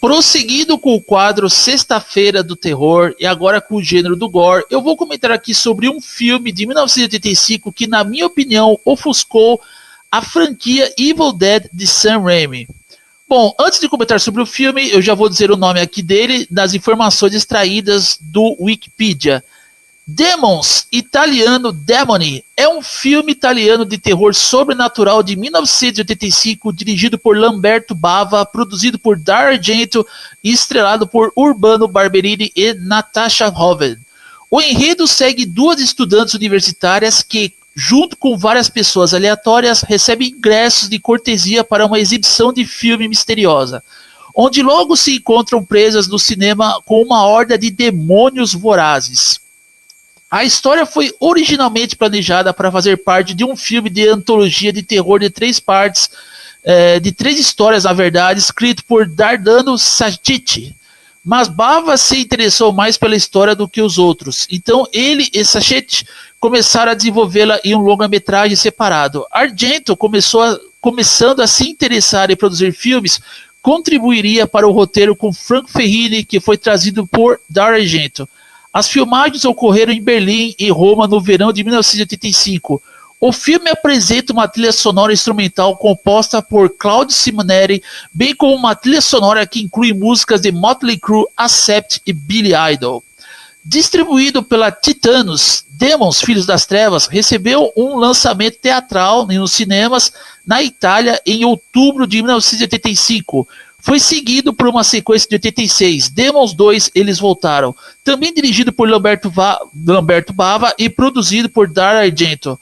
Prosseguindo com o quadro Sexta-feira do Terror e agora com o gênero do gore, eu vou comentar aqui sobre um filme de 1985 que, na minha opinião, ofuscou a franquia Evil Dead de Sam Raimi. Bom, antes de comentar sobre o filme, eu já vou dizer o nome aqui dele, das informações extraídas do Wikipedia. Demons, italiano Demoni, é um filme italiano de terror sobrenatural de 1985, dirigido por Lamberto Bava, produzido por Dario Argento e estrelado por Urbano Barberini e Natasha Hoven. O enredo segue duas estudantes universitárias que, junto com várias pessoas aleatórias, recebem ingressos de cortesia para uma exibição de filme misteriosa, onde logo se encontram presas no cinema com uma horda de demônios vorazes. A história foi originalmente planejada para fazer parte de um filme de antologia de terror de 3 partes, de 3 histórias, na verdade, escrito por Dardano Sacchetti. Mas Bava se interessou mais pela história do que os outros. Então ele e Sacchetti começaram a desenvolvê-la em um longa-metragem separado. Argento, começando a se interessar em produzir filmes, contribuiria para o roteiro com Franco Ferrini, que foi trazido por Dario Argento. As filmagens ocorreram em Berlim e Roma no verão de 1985. O filme apresenta uma trilha sonora instrumental composta por Claudio Simoneri, bem como uma trilha sonora que inclui músicas de Motley Crue, Accept e Billy Idol. Distribuído pela Titanus, Demons, Filhos das Trevas, recebeu um lançamento teatral nos cinemas na Itália em outubro de 1985. Foi seguido por uma sequência de 86, Demons 2, Eles Voltaram, também dirigido por Lamberto Bava e produzido por Dario Argento.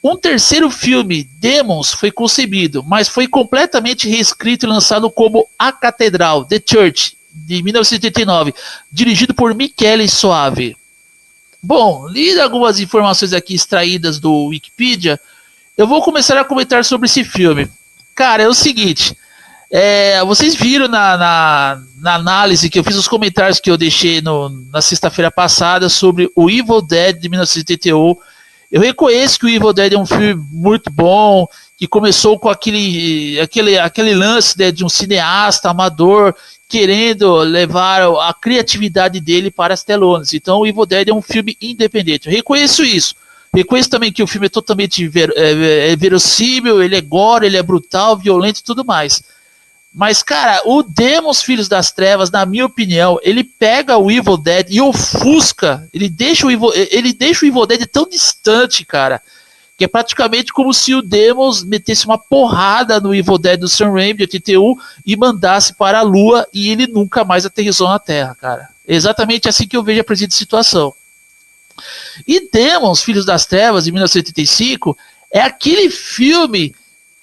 Um terceiro filme, Demons, foi concebido, mas foi completamente reescrito e lançado como A Catedral, The Church, de 1989, dirigido por Michele Soavi. Bom, li algumas informações aqui extraídas do Wikipedia, eu vou começar a comentar sobre esse filme. Cara, é o seguinte... vocês viram na análise que eu fiz, os comentários que eu deixei na sexta-feira passada sobre o Evil Dead de 1981. Eu reconheço que o Evil Dead é um filme muito bom, que começou com aquele lance, né, de um cineasta amador querendo levar a criatividade dele para as telonas. Então o Evil Dead é um filme independente. Eu reconheço isso. Reconheço também que o filme é totalmente verossímil, ele é gore, ele é brutal, violento e tudo mais. Mas, cara, o Demons, Filhos das Trevas, na minha opinião, ele pega o Evil Dead e ofusca, ele deixa o Evil Dead tão distante, cara, que é praticamente como se o Demons metesse uma porrada no Evil Dead do Sam Raimi de 81 e mandasse para a Lua e ele nunca mais aterrissou na Terra, cara. É exatamente assim que eu vejo a presente situação. E Demons, Filhos das Trevas, de 1985, é aquele filme...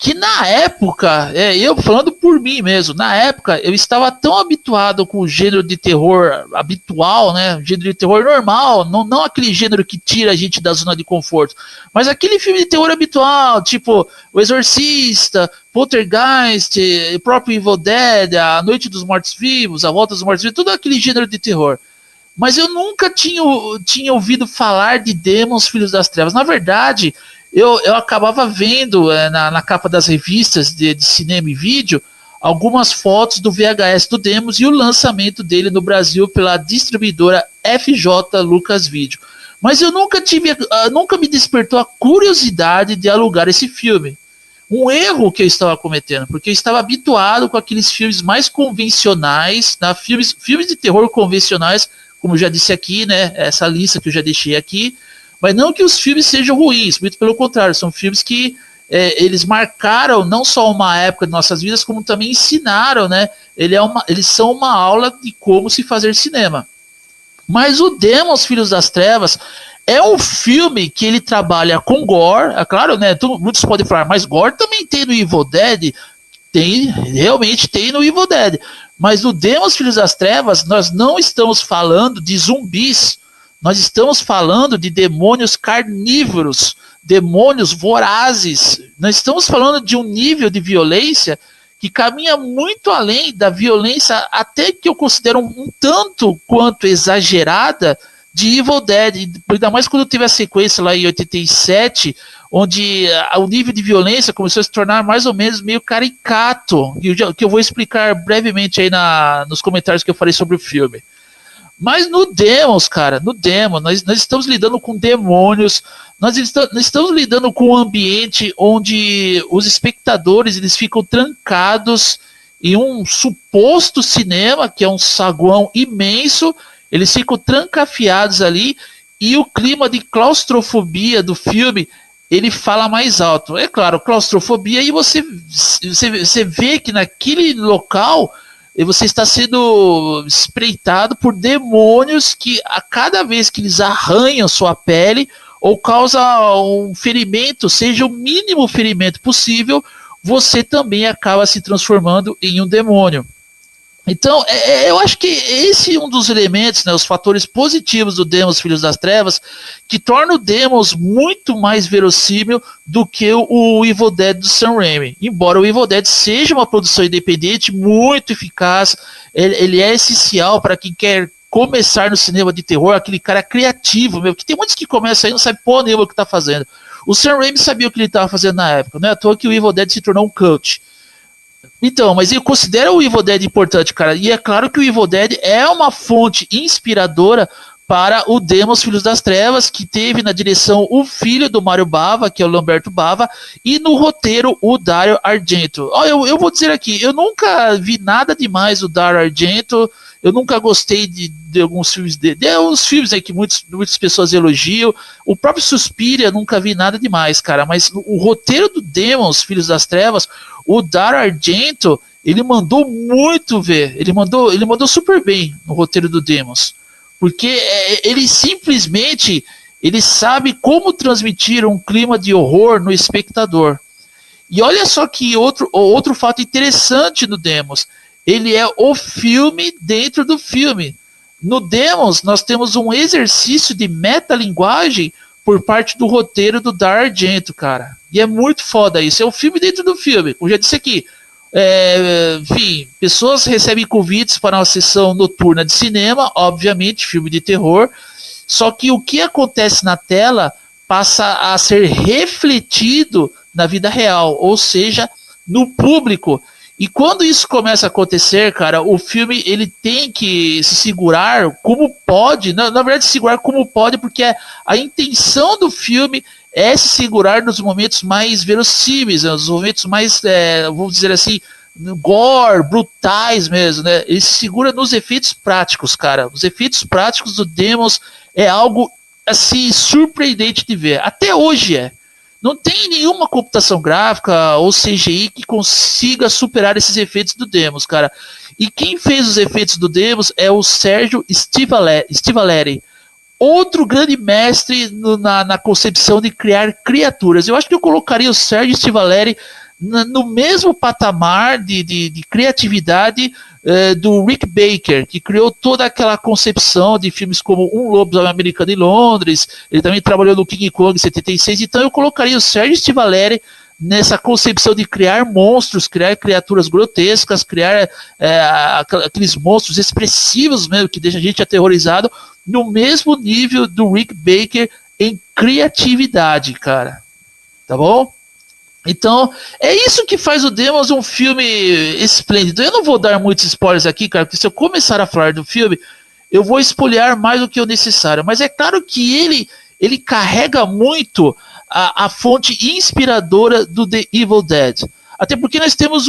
que na época, eu falando por mim mesmo, na época eu estava tão habituado com o gênero de terror habitual, né, gênero de terror normal, não aquele gênero que tira a gente da zona de conforto, mas aquele filme de terror habitual, tipo O Exorcista, Poltergeist, o próprio Evil Dead, A Noite dos Mortos-Vivos, A Volta dos Mortos-Vivos, tudo aquele gênero de terror. Mas eu nunca tinha ouvido falar de Demons, Filhos das Trevas. Na verdade... Eu acabava vendo na capa das revistas de cinema e vídeo algumas fotos do VHS do Demons e o lançamento dele no Brasil pela distribuidora FJ Lucas Video. Mas eu nunca me despertou a curiosidade de alugar esse filme. Um erro que eu estava cometendo, porque eu estava habituado com aqueles filmes mais convencionais, filmes de terror convencionais, como eu já disse aqui, né? Essa lista que eu já deixei aqui. Mas não que os filmes sejam ruins, muito pelo contrário, são filmes que eles marcaram não só uma época de nossas vidas, como também ensinaram, né? Eles são uma aula de como se fazer cinema. Mas o Demons, Filhos das Trevas, é um filme que ele trabalha com gore, é claro, né? Muitos podem falar, mas gore também tem no Evil Dead, realmente tem no Evil Dead. Mas no Demons, Filhos das Trevas, nós não estamos falando de zumbis, nós estamos falando de demônios carnívoros, demônios vorazes. Nós estamos falando de um nível de violência que caminha muito além da violência, até que eu considero um tanto quanto exagerada, de Evil Dead, ainda mais quando teve a sequência lá em 87, onde o nível de violência começou a se tornar mais ou menos meio caricato, que eu vou explicar brevemente aí nos comentários que eu falei sobre o filme. Mas no Demons, cara, no Demons, nós estamos lidando com demônios, nós estamos lidando com um ambiente onde os espectadores eles ficam trancados em um suposto cinema, que é um saguão imenso, eles ficam trancafiados ali, e o clima de claustrofobia do filme, ele fala mais alto. É claro, claustrofobia, e você vê que naquele local você está sendo espreitado por demônios que a cada vez que eles arranham sua pele ou causam um ferimento, seja o mínimo ferimento possível, você também acaba se transformando em um demônio. Então, eu acho que esse é um dos elementos, né, os fatores positivos do Demons Filhos das Trevas, que torna o Demons muito mais verossímil do que o Evil Dead do Sam Raimi. Embora o Evil Dead seja uma produção independente muito eficaz, ele é essencial para quem quer começar no cinema de terror, aquele cara criativo, mesmo, que tem muitos que começam aí e não sabem porra nenhuma o que está fazendo. O Sam Raimi sabia o que ele estava fazendo na época, não é à toa que o Evil Dead se tornou um cult. Então, mas eu considero o Evil Dead importante, cara. E é claro que o Evil Dead é uma fonte inspiradora para o Demons Filhos das Trevas, que teve na direção o filho do Mario Bava, que é o Lamberto Bava, e no roteiro o Dario Argento. Eu vou dizer aqui, eu nunca vi nada demais do Dario Argento, eu nunca gostei de alguns filmes dele. De alguns filmes aí que muitas pessoas elogiam. O próprio Suspiria, nunca vi nada demais, cara. Mas o roteiro do Demons Filhos das Trevas, o Dario Argento, ele mandou muito ver. Ele mandou super bem no roteiro do Demons. Porque ele simplesmente ele sabe como transmitir um clima de horror no espectador. E olha só que outro fato interessante no Demons. Ele é o filme dentro do filme. No Demons, nós temos um exercício de metalinguagem por parte do roteiro do Dario Argento, cara. E é muito foda isso. É um filme dentro do filme. Como já disse aqui, enfim, pessoas recebem convites para uma sessão noturna de cinema, obviamente, filme de terror, só que o que acontece na tela passa a ser refletido na vida real, ou seja, no público. E quando isso começa a acontecer, cara, o filme ele tem que se segurar como pode, na verdade se segurar como pode, porque a intenção do filme é se segurar nos momentos mais verossímeis, nos momentos mais, vamos dizer assim, gore, brutais mesmo, né? Ele se segura nos efeitos práticos, cara. Os efeitos práticos do Demons é algo, assim, surpreendente de ver. Até hoje é. Não tem nenhuma computação gráfica ou CGI que consiga superar esses efeitos do Demons, cara. E quem fez os efeitos do Demons é o Sérgio Stivaleri. Outro grande mestre na concepção de criar criaturas. Eu acho que eu colocaria o Sérgio Stivaleri no mesmo patamar de criatividade do Rick Baker, que criou toda aquela concepção de filmes como Um Lobisomem Americano em Londres. Ele também trabalhou no King Kong em 76. Então eu colocaria o Sérgio Stivaleri nessa concepção de criar monstros, criar criaturas grotescas, criar aqueles monstros expressivos mesmo, que deixa a gente aterrorizado, no mesmo nível do Rick Baker em criatividade, cara. Tá bom? Então, é isso que faz o Demons um filme esplêndido. Eu não vou dar muitos spoilers aqui, cara, porque se eu começar a falar do filme, eu vou spoilear mais do que o necessário. Mas é claro que ele carrega muito a fonte inspiradora do The Evil Dead. Até porque nós temos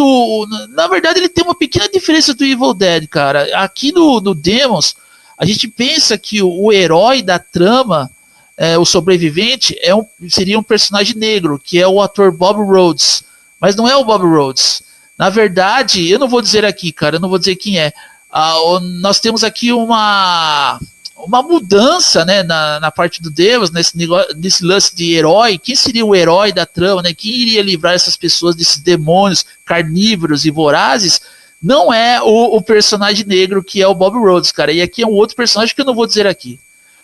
na verdade, ele tem uma pequena diferença do Evil Dead, cara. Aqui no Demons, a gente pensa que o herói da trama, o sobrevivente, seria um personagem negro, que é o ator Bob Rhodes. Mas não é o Bob Rhodes. Na verdade, eu não vou dizer aqui, cara, eu não vou dizer quem é. Nós temos aqui uma mudança, né, na parte do Deus, nesse lance de herói. Quem seria o herói da trama, né? Quem iria livrar essas pessoas desses demônios carnívoros e vorazes? Não é o personagem negro, que é o Bob Rhodes, cara. E aqui é um outro personagem que eu não vou dizer aqui.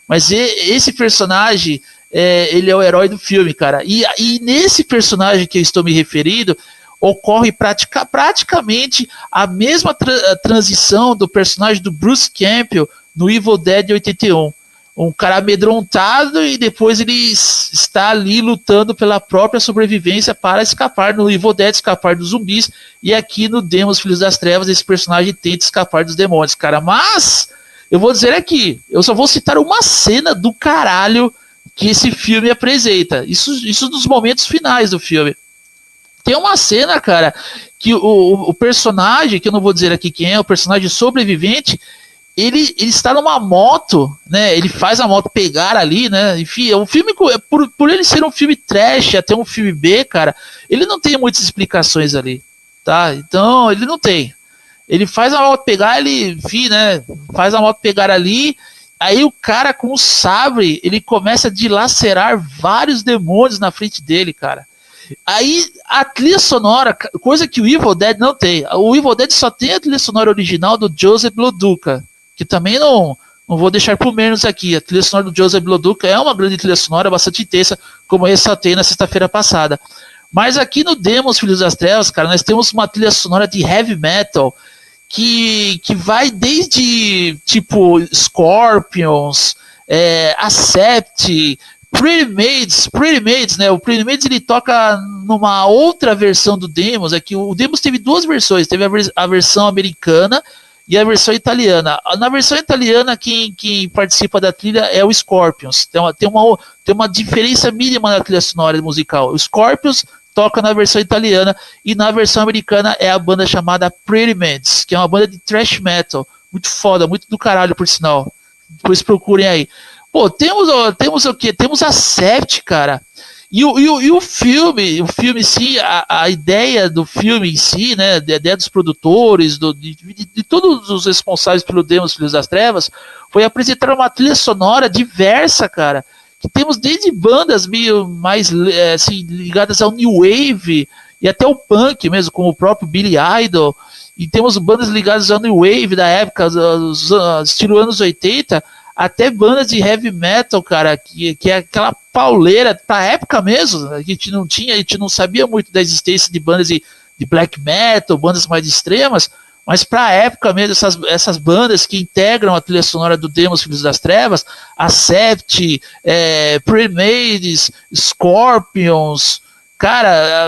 Mas esse personagem, ele é o herói do filme, cara. E nesse personagem que eu estou me referindo, ocorre praticamente a mesma transição do personagem do Bruce Campbell no Evil Dead 81. um cara amedrontado e depois ele está ali lutando pela própria sobrevivência para escapar no Evil Dead, escapar dos zumbis, e aqui no Demons Filhos das Trevas esse personagem tenta escapar dos demônios, cara, mas eu vou dizer aqui, eu só vou citar uma cena do caralho que esse filme apresenta, isso nos momentos finais do filme. Tem uma cena, cara, que o personagem, que eu não vou dizer aqui quem é, o personagem sobrevivente, ele está numa moto, né? Ele faz a moto pegar ali, né? Enfim, o filme, por ele ser um filme trash, até um filme B, cara, ele não tem muitas explicações ali, tá? Então, ele não tem. Ele faz a moto pegar, ele, enfim, né? Faz a moto pegar ali, aí o cara com o sabre, ele começa a dilacerar vários demônios na frente dele, cara. Aí a trilha sonora, coisa que o Evil Dead não tem. O Evil Dead só tem a trilha sonora original do Joseph Loduca, que também não vou deixar por menos aqui. A trilha sonora do Joseph Loduca é uma grande trilha sonora, bastante intensa, como eu ressaltei na sexta-feira passada. Mas aqui no Demons Filhos das Trevas, cara, nós temos uma trilha sonora de heavy metal que vai desde, tipo, Scorpions, Accept, Pretty Maids, né? O Pretty Maids ele toca numa outra versão do Demons. Aqui o Demons teve duas versões, teve a versão americana e a versão italiana. Na versão italiana, quem participa da trilha é o Scorpions. Tem uma diferença mínima na trilha sonora musical. O Scorpions toca na versão italiana e na versão americana é a banda chamada Pretty Maids, que é uma banda de thrash metal. Muito foda, muito do caralho, por sinal. Depois procurem aí. Pô, temos o quê? Temos a Sept, cara. E o filme em si, a ideia do filme em si, né? A ideia dos produtores, de todos os responsáveis pelo Demons Filhos das Trevas, foi apresentar uma trilha sonora diversa, cara. Que temos desde bandas meio mais assim, ligadas ao New Wave e até o punk mesmo, como o próprio Billy Idol. E temos bandas ligadas ao New Wave da época, estilo anos 80, até bandas de heavy metal, cara, que é aquela pauleira pra época mesmo. A gente não sabia muito da existência de bandas de black metal, bandas mais extremas, mas pra época mesmo, essas bandas que integram a trilha sonora do Demons Filhos das Trevas, Accept, Pre-Mades, Scorpions, cara,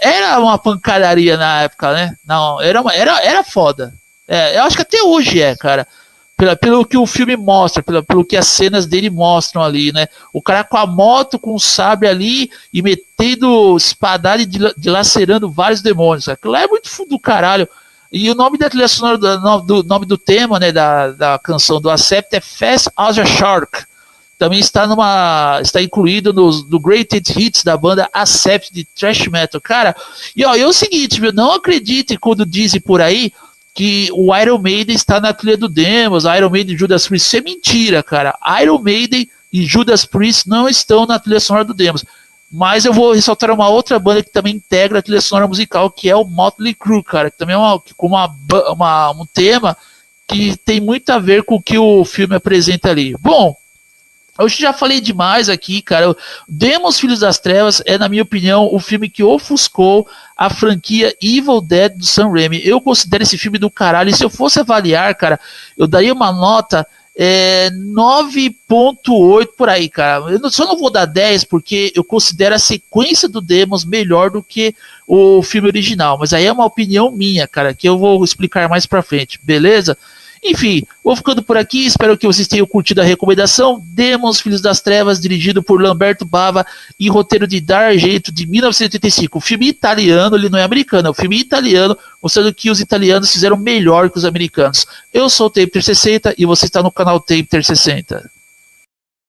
era uma pancadaria na época, né? Não, era foda. Eu acho que até hoje cara. Pelo que o filme mostra, pelo que as cenas dele mostram ali, né? O cara com a moto, com o sabre ali e metendo espadada e dilacerando vários demônios. Aquilo lá é muito do caralho. E o nome da trilha sonora, nome do tema, né, da canção do Accept é Fast as a Shark. Também está incluído no Greatest Hits da banda Accept de thrash metal. Cara, e é o seguinte, meu, não acredite quando dizem por aí que o Iron Maiden está na trilha do Demons, Iron Maiden e Judas Priest. Isso é mentira, cara. Iron Maiden e Judas Priest não estão na trilha sonora do Demons. Mas eu vou ressaltar uma outra banda que também integra a trilha sonora musical, que é o Motley Crue, cara, que também é um tema que tem muito a ver com o que o filme apresenta ali. Bom, eu já falei demais aqui, cara. Demons Filhos das Trevas é, na minha opinião, o filme que ofuscou a franquia Evil Dead do Sam Raimi. Eu considero esse filme do caralho. E se eu fosse avaliar, cara, eu daria uma nota 9.8 por aí, cara. Eu só não vou dar 10 porque eu considero a sequência do Demons melhor do que o filme original. Mas aí é uma opinião minha, cara, que eu vou explicar mais pra frente, beleza? Enfim, vou ficando por aqui, espero que vocês tenham curtido a recomendação. Demons Filhos das Trevas, dirigido por Lamberto Bava e roteiro de Dario Argento, de 1985. O filme italiano, ele não é americano, é um filme italiano, mostrando que os italianos fizeram melhor que os americanos. Eu sou o Tape 360 e você está no canal Tape 360.